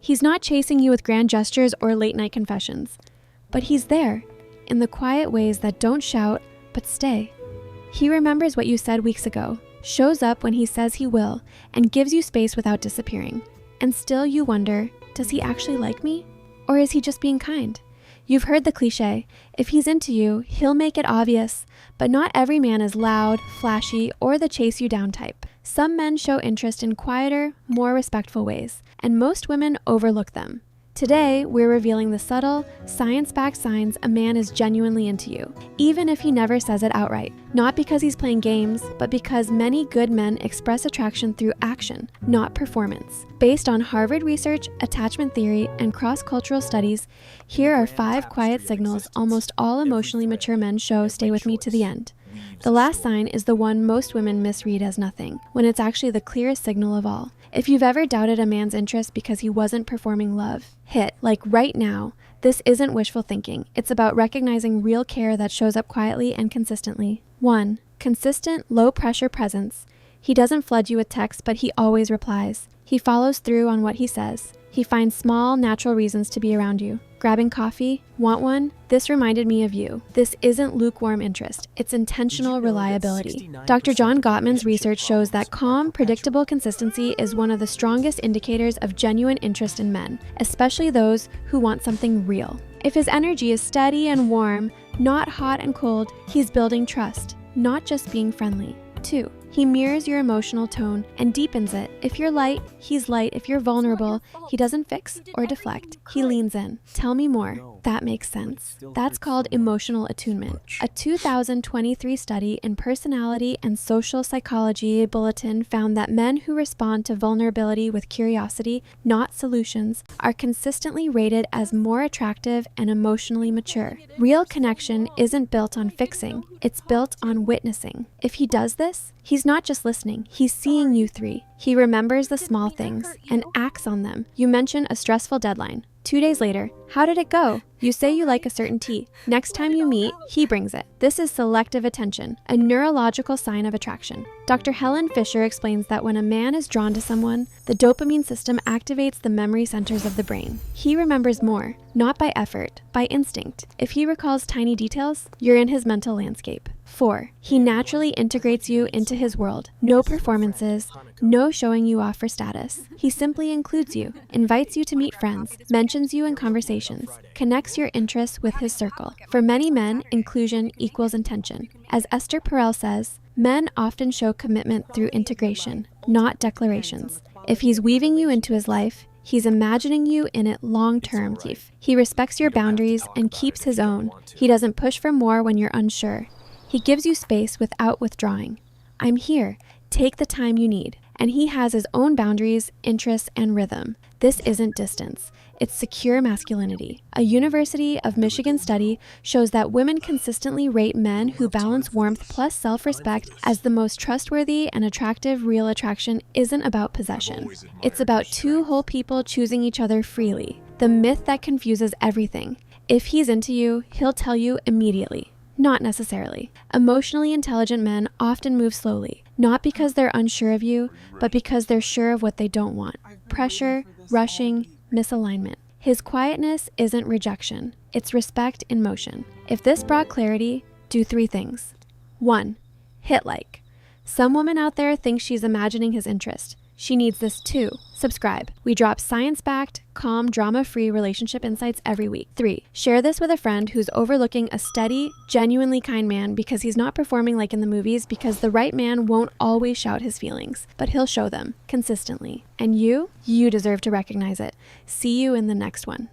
He's not chasing you with grand gestures or late-night confessions, but he's there in the quiet ways that don't shout, but stay. He remembers what you said weeks ago, shows up when he says he will, and gives you space without disappearing. And still you wonder, does he actually like me? Or is he just being kind? You've heard the cliche, if he's into you, he'll make it obvious, but not every man is loud, flashy, or the chase you down type. Some men show interest in quieter, more respectful ways, and most women overlook them. Today, we're revealing the subtle, science-backed signs a man is genuinely into you, even if he never says it outright. Not because he's playing games, but because many good men express attraction through action, not performance. Based on Harvard research, attachment theory, and cross-cultural studies, here are 5 quiet signals almost all emotionally mature men show stay with me to the end. The last sign is the one most women misread as nothing, when it's actually the clearest signal of all. If you've ever doubted a man's interest because he wasn't performing love, hit, like right now. This isn't wishful thinking. It's about recognizing real care that shows up quietly and consistently. 1. Consistent, low-pressure presence. He doesn't flood you with texts, but he always replies. He follows through on what he says. He finds small, natural reasons to be around you. Grabbing coffee? Want one? This reminded me of you. This isn't lukewarm interest. It's intentional reliability. Dr. John Gottman's research shows that calm, predictable consistency is one of the strongest indicators of genuine interest in men, especially those who want something real. If his energy is steady and warm, not hot and cold, he's building trust, not just being friendly. 2. He mirrors your emotional tone and deepens it. If you're light, he's light. If you're vulnerable, he doesn't fix or deflect. He leans in. Tell me more. That makes sense. That's called emotional attunement. A 2023 study in Personality and Social Psychology Bulletin found that men who respond to vulnerability with curiosity, not solutions, are consistently rated as more attractive and emotionally mature. Real connection isn't built on fixing. It's built on witnessing. If he does this, he's not just listening, he's seeing you 3. He remembers the small things and acts on them. You mention a stressful deadline. 2 days later, how did it go? You say you like a certain tea. Next time you meet, he brings it. This is selective attention, a neurological sign of attraction. Dr. Helen Fisher explains that when a man is drawn to someone, the dopamine system activates the memory centers of the brain. He remembers more, not by effort, by instinct. If he recalls tiny details, you're in his mental landscape. 4. He naturally integrates you into his world. No performances, no showing you off for status. He simply includes you, invites you to meet friends, mentions you in conversations, connects your interests with his circle. For many men, inclusion equals intention. As Esther Perel says, men often show commitment through integration, not declarations. If he's weaving you into his life, he's imagining you in it long-term. He respects your boundaries and keeps his own. He doesn't push for more when you're unsure. He gives you space without withdrawing. I'm here. Take the time you need. And he has his own boundaries, interests, and rhythm. This isn't distance. It's secure masculinity. A University of Michigan study shows that women consistently rate men who balance warmth plus self-respect as the most trustworthy and attractive. Real attraction isn't about possession. It's about 2 whole people choosing each other freely. The myth that confuses everything. If he's into you, he'll tell you immediately. Not necessarily. Emotionally intelligent men often move slowly, not because they're unsure of you, but because they're sure of what they don't want. Pressure, rushing, misalignment. His quietness isn't rejection, it's respect in motion. If this brought clarity, do 3 things. 1. Hit like. Some woman out there thinks she's imagining his interest. She needs this too. Subscribe. We drop science-backed, calm, drama-free relationship insights every week. 3. Share this with a friend who's overlooking a steady, genuinely kind man because he's not performing like in the movies, because the right man won't always shout his feelings, but he'll show them consistently. And you deserve to recognize it. See you in the next one.